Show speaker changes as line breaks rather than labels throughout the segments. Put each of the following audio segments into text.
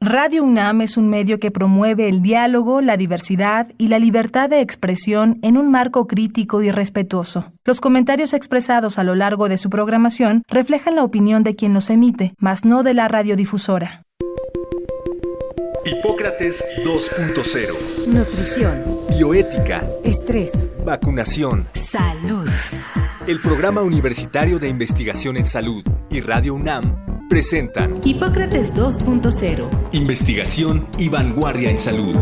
Radio UNAM es un medio que promueve el diálogo, la diversidad y la libertad de expresión en un marco crítico y respetuoso. Los comentarios expresados a lo largo de su programación reflejan la opinión de quien los emite, mas no de la radiodifusora.
Hipócrates 2.0.
Nutrición.
Bioética.
Estrés.
Vacunación.
Salud.
El Programa Universitario de Investigación en Salud y Radio UNAM presentan
Hipócrates 2.0.
Investigación y vanguardia en salud.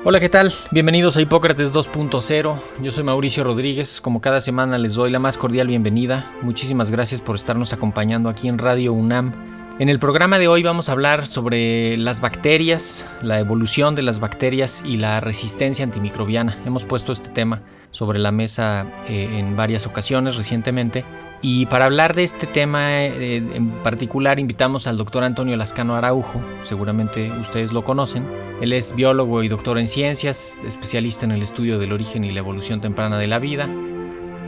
Hola, ¿qué tal? Bienvenidos a Hipócrates 2.0. Yo soy Mauricio Rodríguez. Como cada semana les doy la más cordial bienvenida. Muchísimas gracias por estarnos acompañando aquí en Radio UNAM. En el programa de hoy vamos a hablar sobre las bacterias, la evolución de las bacterias y la resistencia antimicrobiana. Hemos puesto este tema sobre la mesa en varias ocasiones recientemente. Y para hablar de este tema en particular invitamos al doctor Antonio Lascano Araujo. Seguramente ustedes lo conocen. Él es biólogo y doctor en ciencias, especialista en el estudio del origen y la evolución temprana de la vida.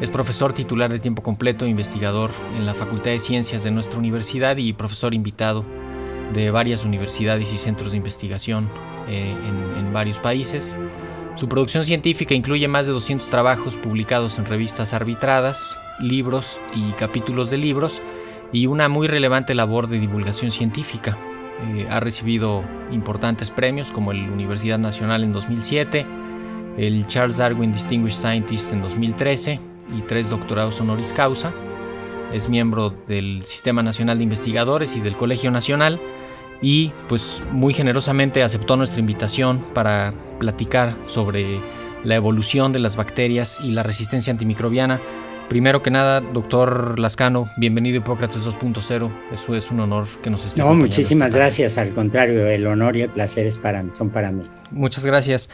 Es profesor titular de tiempo completo e investigador en la Facultad de Ciencias de nuestra universidad y profesor invitado de varias universidades y centros de investigación en varios países. Su producción científica incluye más de 200 trabajos publicados en revistas arbitradas, libros y capítulos de libros, y una muy relevante labor de divulgación científica. Ha recibido importantes premios como el Universidad Nacional en 2007, el Charles Darwin Distinguished Scientist en 2013 y 3 doctorados honoris causa. Es miembro del Sistema Nacional de Investigadores y del Colegio Nacional y pues muy generosamente aceptó nuestra invitación para platicar sobre la evolución de las bacterias y la resistencia antimicrobiana. Primero que nada, doctor Lascano, bienvenido a Hipócrates 2.0. Eso es un honor que nos esté acompañando.
Muchísimas gracias. Al contrario, el honor y el placer son para mí.
Muchas gracias.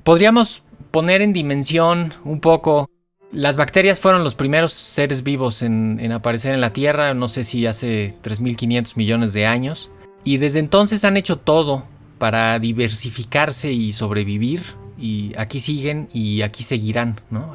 ¿Podríamos poner en dimensión un poco? Las bacterias fueron los primeros seres vivos en aparecer en la Tierra, no sé si hace 3.500 millones de años. Y desde entonces han hecho todo para diversificarse y sobrevivir. Y aquí siguen y aquí seguirán, ¿no?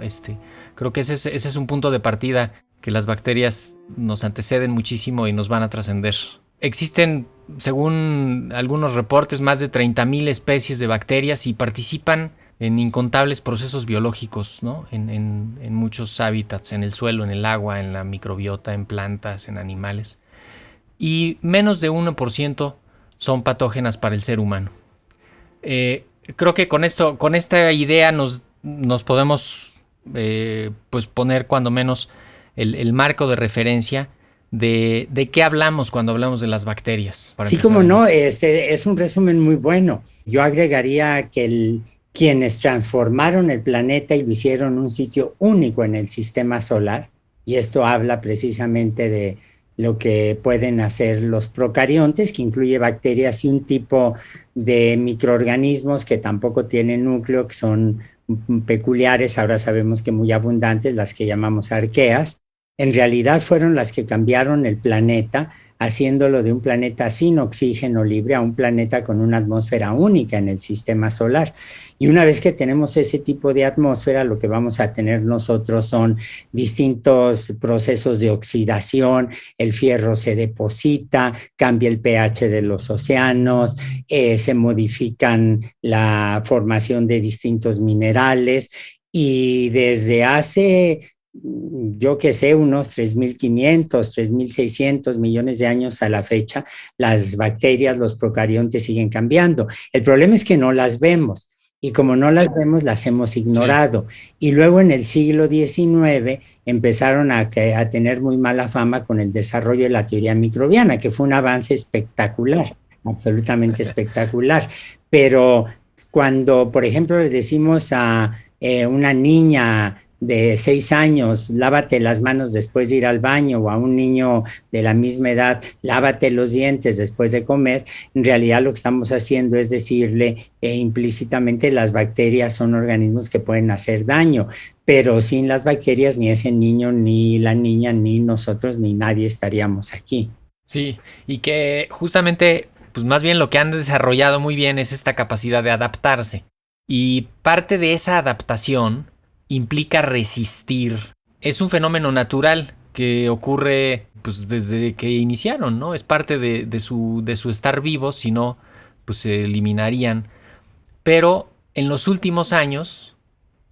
Creo que ese es un punto de partida, que las bacterias nos anteceden muchísimo y nos van a trascender. Existen, según algunos reportes, más de 30.000 especies de bacterias y participan en incontables procesos biológicos, ¿no? En muchos hábitats, en el suelo, en el agua, en la microbiota, en plantas, en animales. Y menos de 1% son patógenas para el ser humano. Creo que con esta idea nos podemos pues poner cuando menos el marco de referencia de qué hablamos cuando hablamos de las bacterias.
Sí, como no, es un resumen muy bueno. Yo agregaría que quienes transformaron el planeta y lo hicieron un sitio único en el sistema solar, y esto habla precisamente de lo que pueden hacer los procariontes, que incluye bacterias y un tipo de microorganismos que tampoco tienen núcleo, que son peculiares, ahora sabemos que muy abundantes, las que llamamos arqueas. En realidad fueron las que cambiaron el planeta, haciéndolo de un planeta sin oxígeno libre a un planeta con una atmósfera única en el sistema solar. Y una vez que tenemos ese tipo de atmósfera, lo que vamos a tener nosotros son distintos procesos de oxidación. El fierro se deposita, cambia el pH de los océanos, se modifican la formación de distintos minerales, y desde hace, yo que sé, unos 3.500, 3.600 millones de años a la fecha, las bacterias, los procariontes siguen cambiando. El problema es que no las vemos, y como no las vemos, las hemos ignorado. Sí. Y luego en el siglo XIX empezaron a tener muy mala fama con el desarrollo de la teoría microbiana, que fue un avance espectacular, absolutamente espectacular. Pero cuando, por ejemplo, le decimos a una niña de 6 años, lávate las manos después de ir al baño, o a un niño de la misma edad, lávate los dientes después de comer, en realidad lo que estamos haciendo es decirle implícitamente las bacterias son organismos que pueden hacer daño, pero sin las bacterias ni ese niño, ni la niña, ni nosotros, ni nadie estaríamos aquí.
Sí, y que justamente, pues más bien lo que han desarrollado muy bien es esta capacidad de adaptarse. Y parte de esa adaptación implica resistir. Es un fenómeno natural que ocurre pues desde que iniciaron, ¿no? Es parte de su estar vivos, si no, pues se eliminarían. Pero en los últimos años,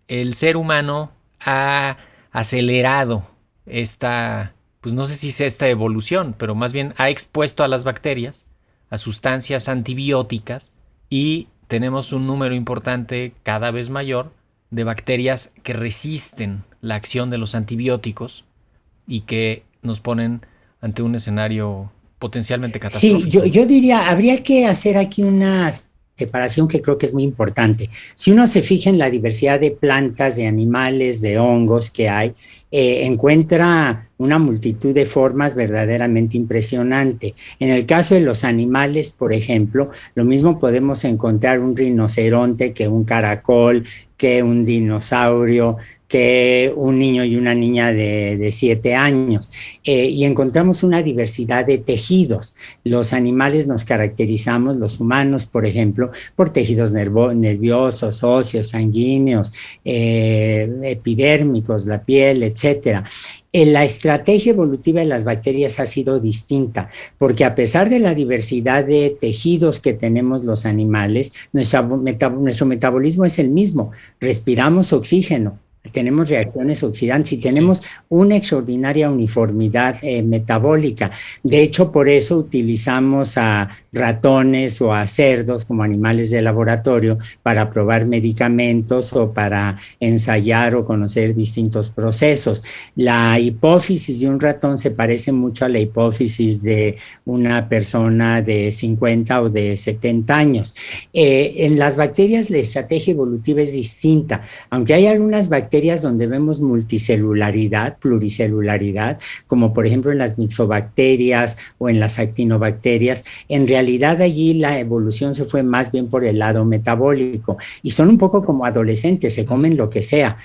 el ser humano ha acelerado esta, pues no sé si es esta evolución, pero más bien ha expuesto a las bacterias a sustancias antibióticas y tenemos un número importante, cada vez mayor, de bacterias que resisten la acción de los antibióticos y que nos ponen ante un escenario potencialmente catastrófico.
Sí, yo diría, habría que hacer aquí una separación que creo que es muy importante. Si uno se fija en la diversidad de plantas, de animales, de hongos que hay, encuentra una multitud de formas verdaderamente impresionante. En el caso de los animales, por ejemplo, lo mismo podemos encontrar un rinoceronte que un caracol, que un dinosaurio, que un niño y una niña de 7 años. Y encontramos una diversidad de tejidos. Los animales nos caracterizamos, los humanos, por ejemplo, por tejidos nerviosos, óseos, sanguíneos, epidérmicos, la piel, etcétera. La estrategia evolutiva de las bacterias ha sido distinta, porque a pesar de la diversidad de tejidos que tenemos los animales, nuestro metabolismo es el mismo. Respiramos oxígeno, tenemos reacciones oxidantes y tenemos una extraordinaria uniformidad metabólica. De hecho, por eso utilizamos a ratones o a cerdos como animales de laboratorio para probar medicamentos o para ensayar o conocer distintos procesos. La hipófisis de un ratón se parece mucho a la hipófisis de una persona de 50 o de 70 años. En las bacterias la estrategia evolutiva es distinta, aunque hay algunas bacterias donde vemos multicelularidad, pluricelularidad, como por ejemplo en las mixobacterias o en las actinobacterias. En realidad allí la evolución se fue más bien por el lado metabólico y son un poco como adolescentes, se comen lo que sea.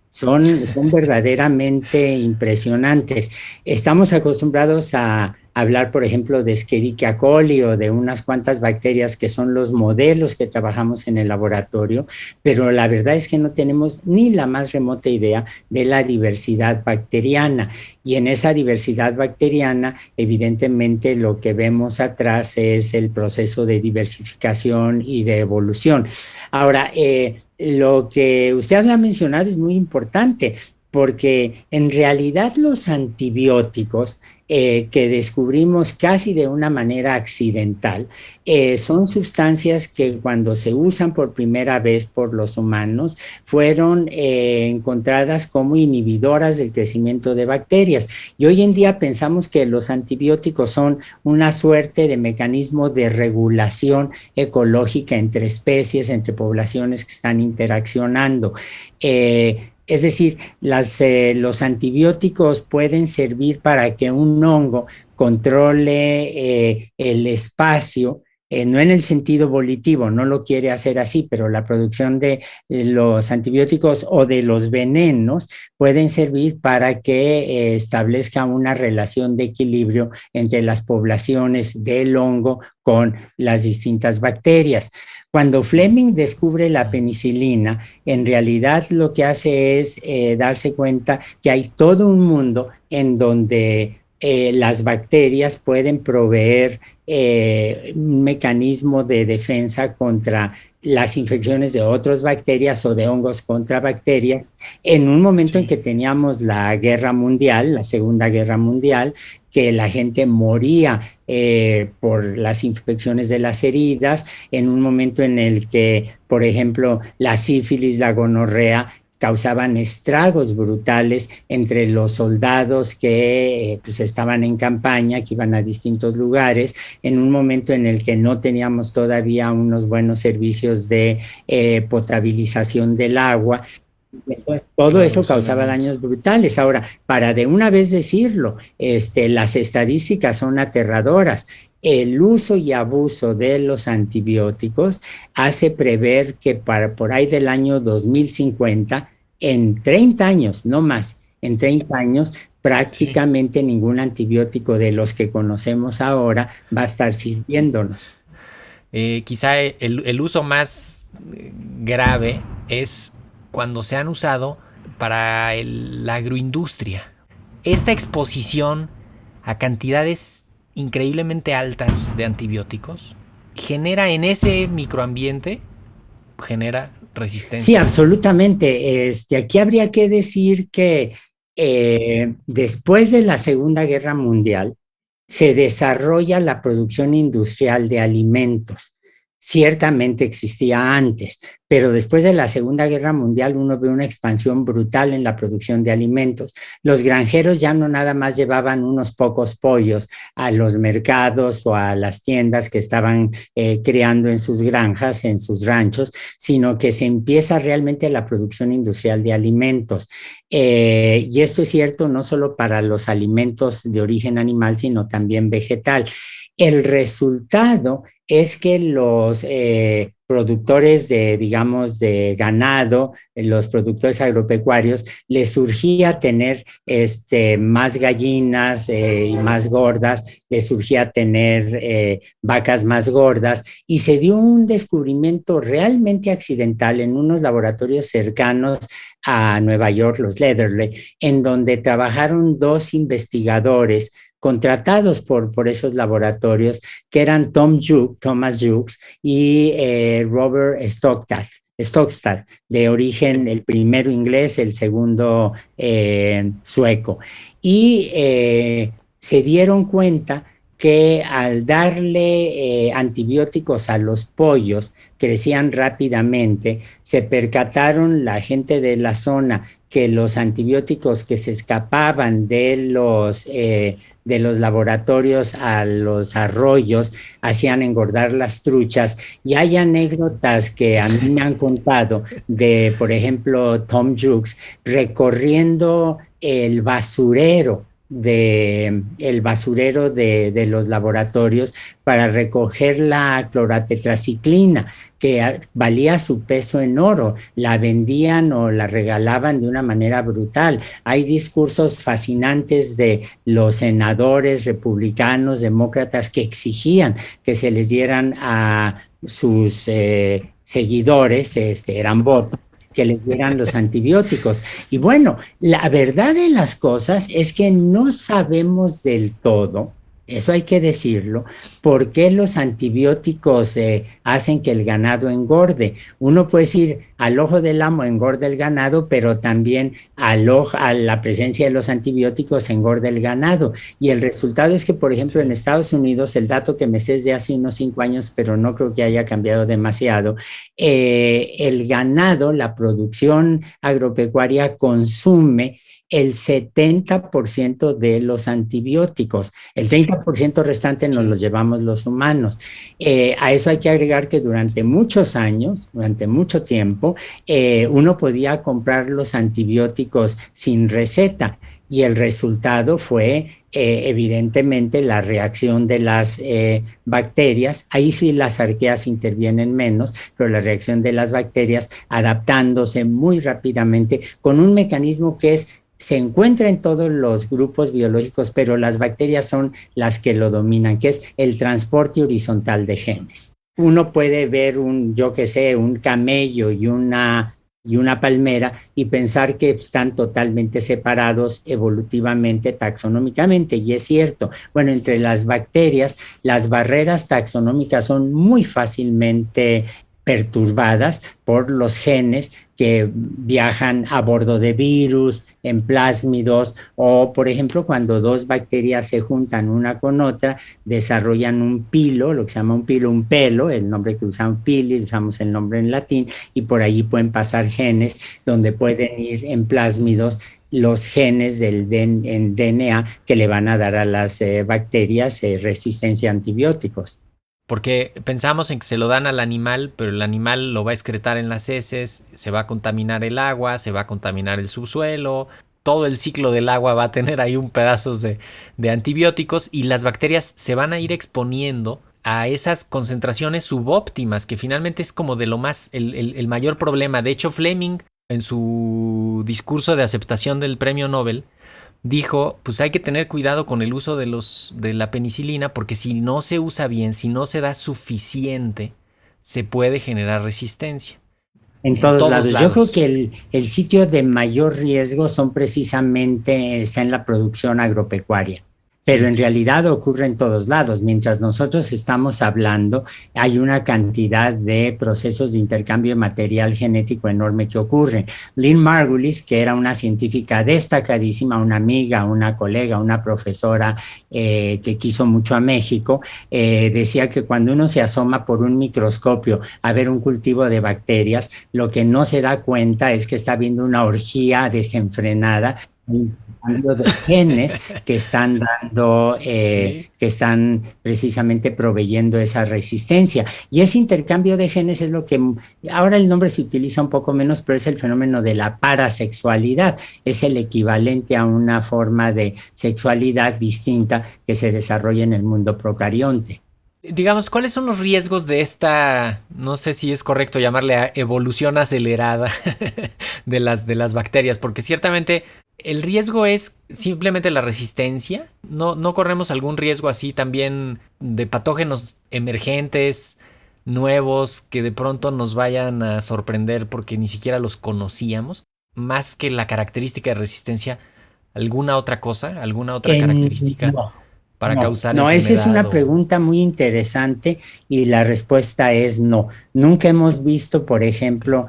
Son verdaderamente impresionantes. Estamos acostumbrados a hablar, por ejemplo, de Escherichia coli o de unas cuantas bacterias que son los modelos que trabajamos en el laboratorio, pero la verdad es que no tenemos ni la más remota idea de la diversidad bacteriana. Y en esa diversidad bacteriana, evidentemente, lo que vemos atrás es el proceso de diversificación y de evolución. Ahora, lo que usted ha mencionado es muy importante, porque en realidad los antibióticos que descubrimos casi de una manera accidental, son sustancias que cuando se usan por primera vez por los humanos fueron encontradas como inhibidoras del crecimiento de bacterias. Y hoy en día pensamos que los antibióticos son una suerte de mecanismo de regulación ecológica entre especies, entre poblaciones que están interaccionando. Es decir, los antibióticos pueden servir para que un hongo controle el espacio, no en el sentido volitivo, no lo quiere hacer así, pero la producción de los antibióticos o de los venenos pueden servir para que establezca una relación de equilibrio entre las poblaciones del hongo con las distintas bacterias. Cuando Fleming descubre la penicilina, en realidad lo que hace es darse cuenta que hay todo un mundo en donde las bacterias pueden proveer un mecanismo de defensa contra las infecciones de otras bacterias o de hongos contra bacterias. En un momento en que teníamos la guerra mundial, la Segunda Guerra Mundial, que la gente moría por las infecciones de las heridas, en un momento en el que, por ejemplo, la sífilis, la gonorrea, causaban estragos brutales entre los soldados que pues estaban en campaña, que iban a distintos lugares, en un momento en el que no teníamos todavía unos buenos servicios de potabilización del agua. Entonces, todo
Claro,
eso
los
causaba
elementos.
daños brutales. Ahora, para de una vez decirlo, las estadísticas son aterradoras. El uso y abuso de los antibióticos hace prever que para por ahí del año 2050, en 30 años, no más, en 30 años,
Sí.
prácticamente ningún antibiótico de los que conocemos ahora va a estar sirviéndonos.
Quizá el uso más grave es cuando se han usado para la agroindustria. Esta exposición a cantidades increíblemente altas de antibióticos genera en ese microambiente, genera
Sí,
resistencia.
absolutamente. Aquí habría que decir que después de la Segunda Guerra Mundial se desarrolla la producción industrial de alimentos. Ciertamente existía antes, pero después de la Segunda Guerra Mundial uno ve una expansión brutal en la producción de alimentos. Los granjeros ya no nada más llevaban unos pocos pollos a los mercados o a las tiendas que estaban creando en sus granjas, en sus ranchos, sino que se empieza realmente la producción industrial de alimentos. Y esto es cierto no solo para los alimentos de origen animal, sino también vegetal. El resultado es que los productores de, digamos, de ganado, los productores agropecuarios, les surgía tener más gallinas y más gordas, les surgía tener vacas más gordas, y se dio un descubrimiento realmente accidental en unos laboratorios cercanos a Nueva York, los Leatherley, en donde trabajaron dos investigadores contratados por esos laboratorios, que eran Thomas Jukes y Robert Stockstad, de origen, el primero inglés, el segundo sueco. Y se dieron cuenta que al darle antibióticos a los pollos, crecían rápidamente. Se percataron la gente de la zona que los antibióticos que se escapaban de los laboratorios a los arroyos hacían engordar las truchas. Y hay anécdotas que a mí me han contado de, por ejemplo, Tom Jukes recorriendo el basurero de los laboratorios para recoger la cloratetraciclina, que valía su peso en oro, la vendían o la regalaban de una manera brutal. Hay discursos fascinantes de los senadores republicanos, demócratas, que exigían que se les dieran a sus seguidores, eran votos, que les dieran los antibióticos. Y bueno, la verdad de las cosas es que no sabemos del todo, eso hay que decirlo, por qué los antibióticos hacen que el ganado engorde. Uno puede decir, al ojo del amo engorda el ganado, pero también a la presencia de los antibióticos engorda el ganado. Y el resultado es que, por ejemplo, en Estados Unidos, el dato que me sé es de hace unos 5 años, pero no creo que haya cambiado demasiado, el ganado, la producción agropecuaria consume el 70% de los antibióticos. El 30% restante nos los llevamos los humanos. A eso hay que agregar que durante muchos años, durante mucho tiempo, uno podía comprar los antibióticos sin receta. Y el resultado fue, evidentemente, la reacción de las bacterias. Ahí sí las arqueas intervienen menos, pero la reacción de las bacterias adaptándose muy rápidamente con un mecanismo que se encuentra en todos los grupos biológicos, pero las bacterias son las que lo dominan, que es el transporte horizontal de genes. Uno puede ver un camello y una palmera y pensar que están totalmente separados evolutivamente, taxonómicamente, y es cierto. Bueno, entre las bacterias, las barreras taxonómicas son muy fácilmente perturbadas por los genes que viajan a bordo de virus, en plásmidos, o por ejemplo cuando dos bacterias se juntan una con otra, desarrollan un pilo, lo que se llama un pilo, un pelo, el nombre que usamos pili, usamos el nombre en latín, y por allí pueden pasar genes donde pueden ir en plásmidos los genes en DNA que le van a dar a las bacterias resistencia a antibióticos.
Porque pensamos en que se lo dan al animal, pero el animal lo va a excretar en las heces, se va a contaminar el agua, se va a contaminar el subsuelo, todo el ciclo del agua va a tener ahí un pedazo de antibióticos y las bacterias se van a ir exponiendo a esas concentraciones subóptimas, que finalmente es como de lo más, el mayor problema. De hecho, Fleming, en su discurso de aceptación del premio Nobel, dijo, pues hay que tener cuidado con el uso de la penicilina, porque si no se usa bien, si no se da suficiente, se puede generar resistencia.
En todos lados. Yo creo que el sitio de mayor riesgo está en la producción agropecuaria. Pero en realidad ocurre en todos lados. Mientras nosotros estamos hablando, hay una cantidad de procesos de intercambio de material genético enorme que ocurren. Lynn Margulis, que era una científica destacadísima, una amiga, una colega, una profesora que quiso mucho a México, decía que cuando uno se asoma por un microscopio a ver un cultivo de bacterias, lo que no se da cuenta es que está viendo una orgía desenfrenada de genes que están dando, que están precisamente proveyendo esa resistencia. Y ese intercambio de genes es lo que, ahora el nombre se utiliza un poco menos, pero es el fenómeno de la parasexualidad. Es el equivalente a una forma de sexualidad distinta que se desarrolla en el mundo procarionte.
Digamos, ¿cuáles son los riesgos de esta, no sé si es correcto llamarle evolución acelerada de las bacterias? Porque ciertamente el riesgo es simplemente la resistencia. ¿No corremos algún riesgo así también de patógenos emergentes, nuevos, que de pronto nos vayan a sorprender porque ni siquiera los conocíamos? Más que la característica de resistencia, ¿alguna otra cosa? ¿Alguna otra característica?
No.
Para causar
enfermedad. Esa es una
o...
pregunta muy interesante y la respuesta es no. Nunca hemos visto, por ejemplo,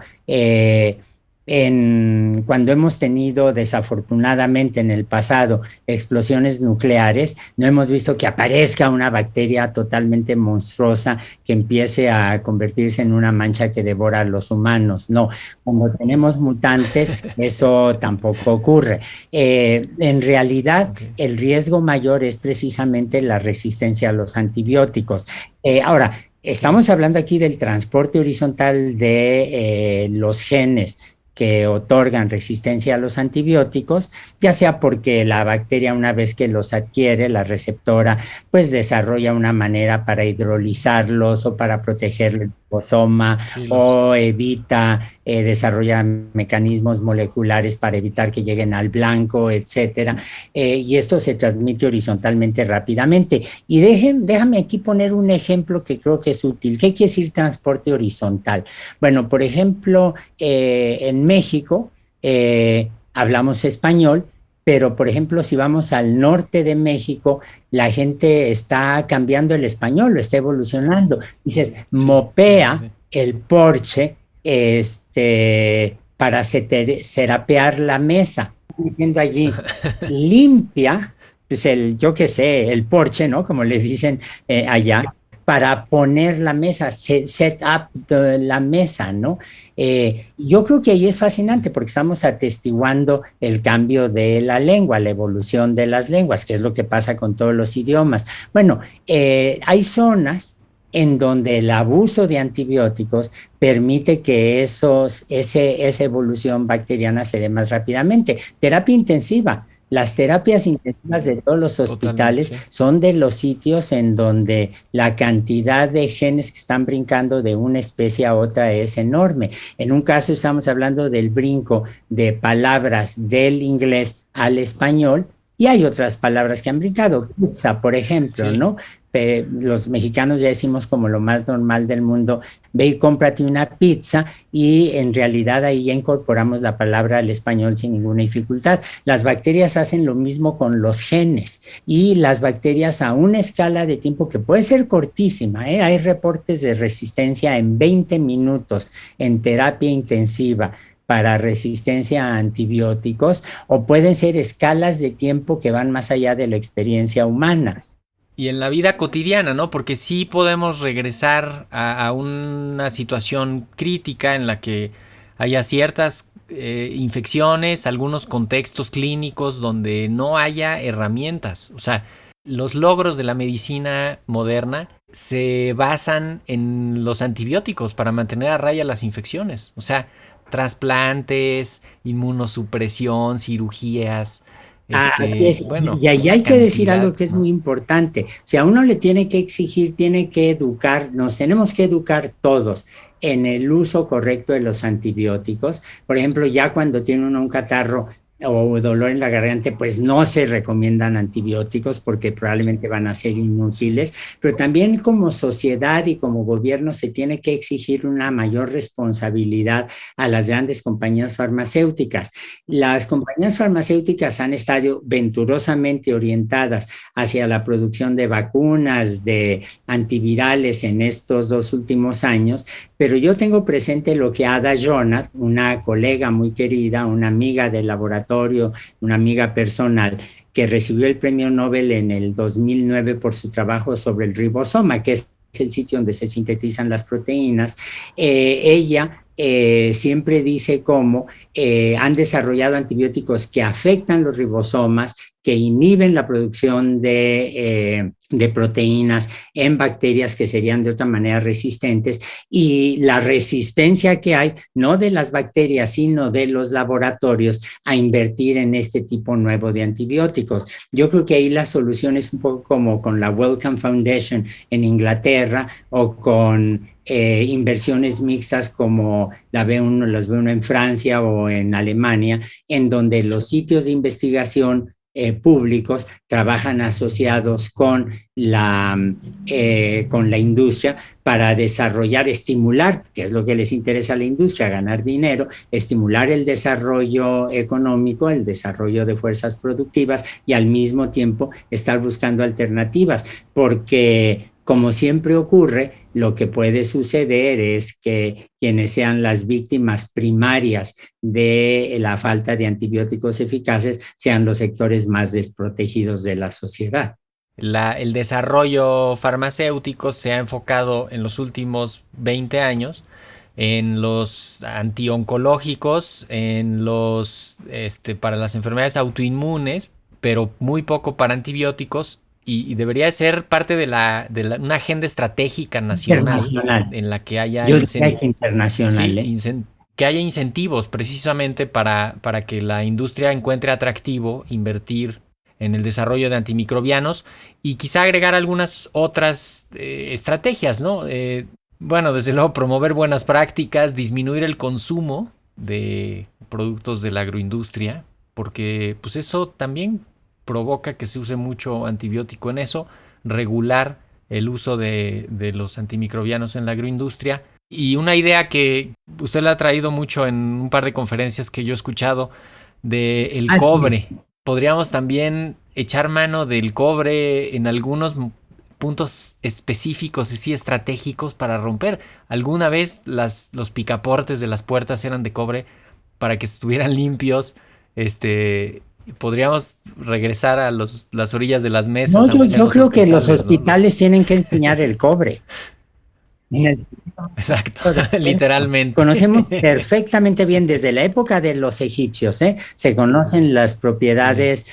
cuando hemos tenido desafortunadamente en el pasado explosiones nucleares, no hemos visto que aparezca una bacteria totalmente monstruosa que empiece a convertirse en una mancha que devora a los humanos. No, cuando tenemos mutantes, eso tampoco ocurre. En realidad, el riesgo mayor es precisamente la resistencia a los antibióticos. Ahora, estamos hablando aquí del transporte horizontal de los genes que otorgan resistencia a los antibióticos, ya sea porque la bacteria, una vez que los adquiere, la receptora, pues desarrolla una manera para hidrolizarlos o para proteger el liposoma, o evita, desarrolla mecanismos moleculares para evitar que lleguen al blanco, etcétera, y esto se transmite horizontalmente rápidamente. Y déjame aquí poner un ejemplo que creo que es útil. ¿Qué quiere decir transporte horizontal? Bueno, por ejemplo, en México hablamos español, pero por ejemplo, si vamos al norte de México, la gente está cambiando el español, lo está evolucionando. Dices, mopea el porche para serapear la mesa. Diciendo allí, limpia, pues el porche, ¿no? Como le dicen allá, para poner la mesa, set up la mesa, ¿no? Yo creo que ahí es fascinante porque estamos atestiguando el cambio de la lengua, la evolución de las lenguas, que es lo que pasa con todos los idiomas. Bueno, hay zonas en donde el abuso de antibióticos permite que esa evolución bacteriana se dé más rápidamente. Terapia intensiva. Las terapias intensivas de todos los hospitales son de los sitios en donde la cantidad de genes que están brincando de una especie a otra es enorme. En un caso estamos hablando del brinco de palabras del inglés al español, y hay otras palabras que han brincado. Pizza, por ejemplo, ¿no? Los mexicanos ya decimos como lo más normal del mundo, ve y cómprate una pizza, y en realidad ahí ya incorporamos la palabra al español sin ninguna dificultad. Las bacterias hacen lo mismo con los genes, y las bacterias a una escala de tiempo que puede ser cortísima, hay reportes de resistencia en 20 minutos en terapia intensiva para resistencia a antibióticos, o pueden ser escalas de tiempo que van más allá de la experiencia humana.
Y en la vida cotidiana, ¿no? Porque sí podemos regresar a una situación crítica en la que haya ciertas infecciones, algunos contextos clínicos donde no haya herramientas. O sea, los logros de la medicina moderna se basan en los antibióticos para mantener a raya las infecciones. O sea, trasplantes, inmunosupresión, cirugías.
Así es.
Bueno,
y ahí hay que decir
cantidad,
algo que es
¿no?
muy importante. O sea, uno le tiene que exigir, tiene que educar, nos tenemos que educar todos en el uso correcto de los antibióticos. Por ejemplo, ya cuando tiene uno un catarro o dolor en la garganta, pues no se recomiendan antibióticos porque probablemente van a ser inútiles, pero también como sociedad y como gobierno se tiene que exigir una mayor responsabilidad a las grandes compañías farmacéuticas. Las compañías farmacéuticas han estado venturosamente orientadas hacia la producción de vacunas, de antivirales en estos 2 últimos años, pero yo tengo presente lo que Ada Jonath, una colega muy querida, una amiga del laboratorio, una amiga personal, que recibió el premio Nobel en el 2009 por su trabajo sobre el ribosoma, que es el sitio donde se sintetizan las proteínas. Ella siempre dice cómo han desarrollado antibióticos que afectan los ribosomas, que inhiben la producción de proteínas en bacterias que serían de otra manera resistentes, y la resistencia que hay, no de las bacterias, sino de los laboratorios a invertir en este tipo nuevo de antibióticos. Yo creo que ahí la solución es un poco como con la Wellcome Foundation en Inglaterra o con inversiones mixtas como las ve uno en Francia o en Alemania, en donde los sitios de investigación públicos trabajan asociados con la industria para desarrollar, estimular, que es lo que les interesa a la industria, ganar dinero, estimular el desarrollo económico, el desarrollo de fuerzas productivas y al mismo tiempo estar buscando alternativas, porque como siempre ocurre, lo que puede suceder es que quienes sean las víctimas primarias de la falta de antibióticos eficaces sean los sectores más desprotegidos de la sociedad.
El desarrollo farmacéutico se ha enfocado en los últimos 20 años en los antioncológicos, en los para las enfermedades autoinmunes, pero muy poco para antibióticos. Y debería ser parte de una agenda estratégica nacional en la que haya
internacional,
que haya incentivos precisamente para que la industria encuentre atractivo invertir en el desarrollo de antimicrobianos y quizá agregar algunas otras estrategias, ¿no? Bueno, desde luego promover buenas prácticas, disminuir el consumo de productos de la agroindustria, porque pues eso también provoca que se use mucho antibiótico en eso, regular el uso de los antimicrobianos en la agroindustria. Y una idea que usted la ha traído mucho en un par de conferencias que yo he escuchado, del cobre.
Sí.
Podríamos también echar mano del cobre en algunos puntos específicos y sí estratégicos para romper. Alguna vez los picaportes de las puertas eran de cobre para que estuvieran limpios. Podríamos regresar a las orillas de las mesas.
No, yo creo que los hospitales, ¿no? Tienen que enseñar el cobre.
Exacto, literalmente.
Conocemos perfectamente bien desde la época de los egipcios, se conocen las propiedades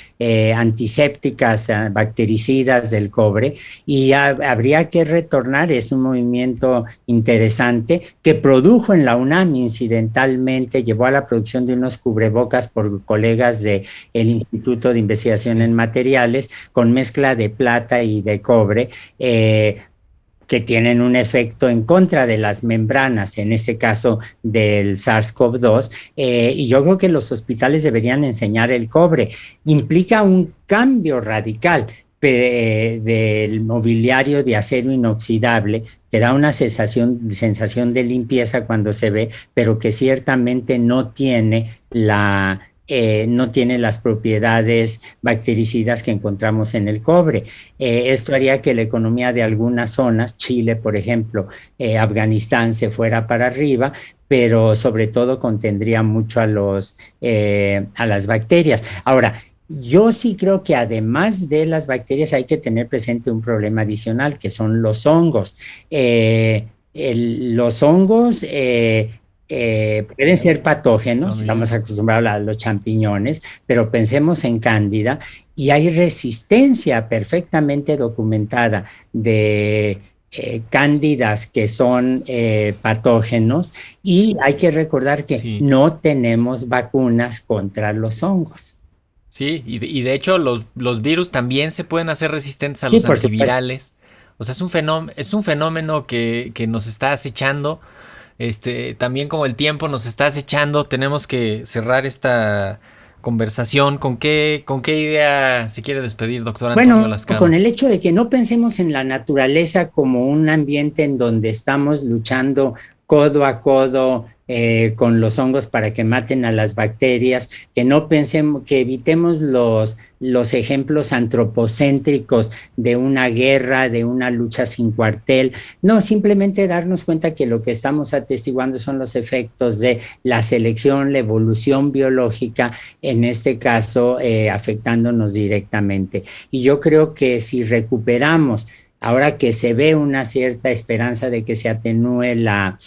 antisépticas, bactericidas del cobre, y habría que retornar. Es un movimiento interesante que produjo en la UNAM incidentalmente, llevó a la producción de unos cubrebocas por colegas del Instituto de Investigación en Materiales con mezcla de plata y de cobre, que tienen un efecto en contra de las membranas, en este caso del SARS-CoV-2, y yo creo que los hospitales deberían enseñar el cobre. Implica un cambio radical del mobiliario de acero inoxidable, que da una sensación de limpieza cuando se ve, pero que ciertamente no tiene las propiedades bactericidas que encontramos en el cobre. Esto haría que la economía de algunas zonas, Chile, por ejemplo, Afganistán, se fuera para arriba, pero sobre todo contendría mucho a las bacterias. Ahora, yo sí creo que además de las bacterias hay que tener presente un problema adicional, que son los hongos. Los hongos pueden ser patógenos, estamos acostumbrados a los champiñones, pero pensemos en Cándida, y hay resistencia perfectamente documentada de cándidas que son patógenos, y hay que recordar que no tenemos vacunas contra los hongos.
Sí, y de hecho los virus también se pueden hacer resistentes a los antivirales. O sea, es un fenómeno que nos está acechando. También como el tiempo nos está acechando, tenemos que cerrar esta conversación. ¿Con qué idea se quiere despedir, doctor Antonio Lascano?
Con el hecho de que no pensemos en la naturaleza como un ambiente en donde estamos luchando codo a codo con los hongos para que maten a las bacterias, que no pensemos, que evitemos los ejemplos antropocéntricos de una guerra, de una lucha sin cuartel. No, simplemente darnos cuenta que lo que estamos atestiguando son los efectos de la selección, la evolución biológica, en este caso afectándonos directamente. Y yo creo que si recuperamos, ahora que se ve una cierta esperanza de que se atenúe la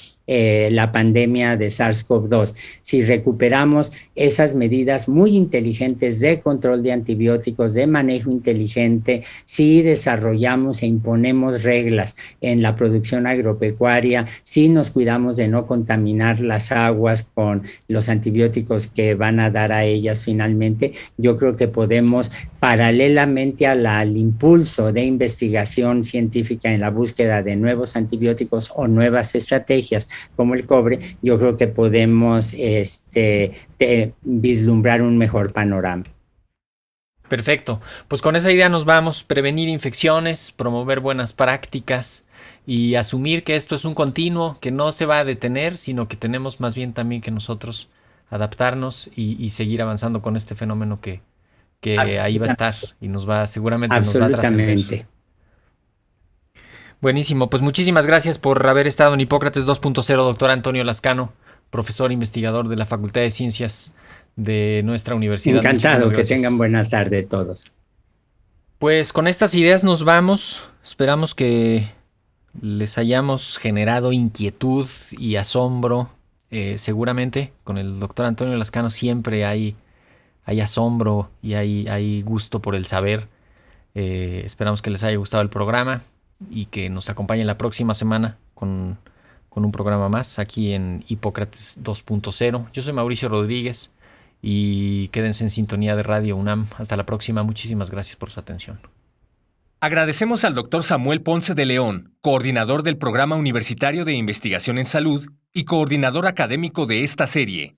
pandemia de SARS-CoV-2, si recuperamos esas medidas muy inteligentes de control de antibióticos, de manejo inteligente, si desarrollamos e imponemos reglas en la producción agropecuaria, si nos cuidamos de no contaminar las aguas con los antibióticos que van a dar a ellas finalmente, yo creo que podemos, paralelamente al impulso de investigación científica en la búsqueda de nuevos antibióticos o nuevas estrategias como el cobre, yo creo que podemos vislumbrar un mejor panorama.
Perfecto. Pues con esa idea nos vamos. Prevenir infecciones, promover buenas prácticas y asumir que esto es un continuo, que no se va a detener, sino que tenemos más bien también que nosotros adaptarnos y seguir avanzando con este fenómeno que ahí va a estar y seguramente nos va a trascender. Buenísimo, pues muchísimas gracias por haber estado en Hipócrates 2.0, doctor Antonio Lascano, profesor investigador de la Facultad de Ciencias de nuestra universidad.
Encantado, que tengan buena tarde todos.
Pues con estas ideas nos vamos, esperamos que les hayamos generado inquietud y asombro, seguramente con el doctor Antonio Lascano siempre hay asombro y hay gusto por el saber. Esperamos que les haya gustado el programa y que nos acompañen la próxima semana con un programa más aquí en Hipócrates 2.0. Yo soy Mauricio Rodríguez y quédense en sintonía de Radio UNAM. Hasta la próxima. Muchísimas gracias por su atención.
Agradecemos al Dr. Samuel Ponce de León, coordinador del Programa Universitario de Investigación en Salud y coordinador académico de esta serie.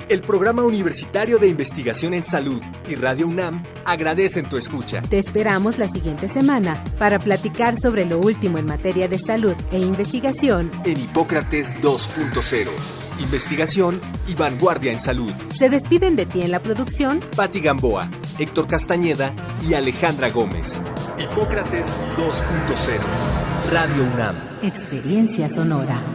El Programa Universitario de Investigación en Salud y Radio UNAM agradecen tu escucha.
Te esperamos la siguiente semana para platicar sobre lo último en materia de salud e investigación
en Hipócrates 2.0. Investigación y vanguardia en salud.
Se despiden de ti en la producción
Patti Gamboa, Héctor Castañeda y Alejandra Gómez. Hipócrates 2.0. Radio UNAM.
Experiencia sonora.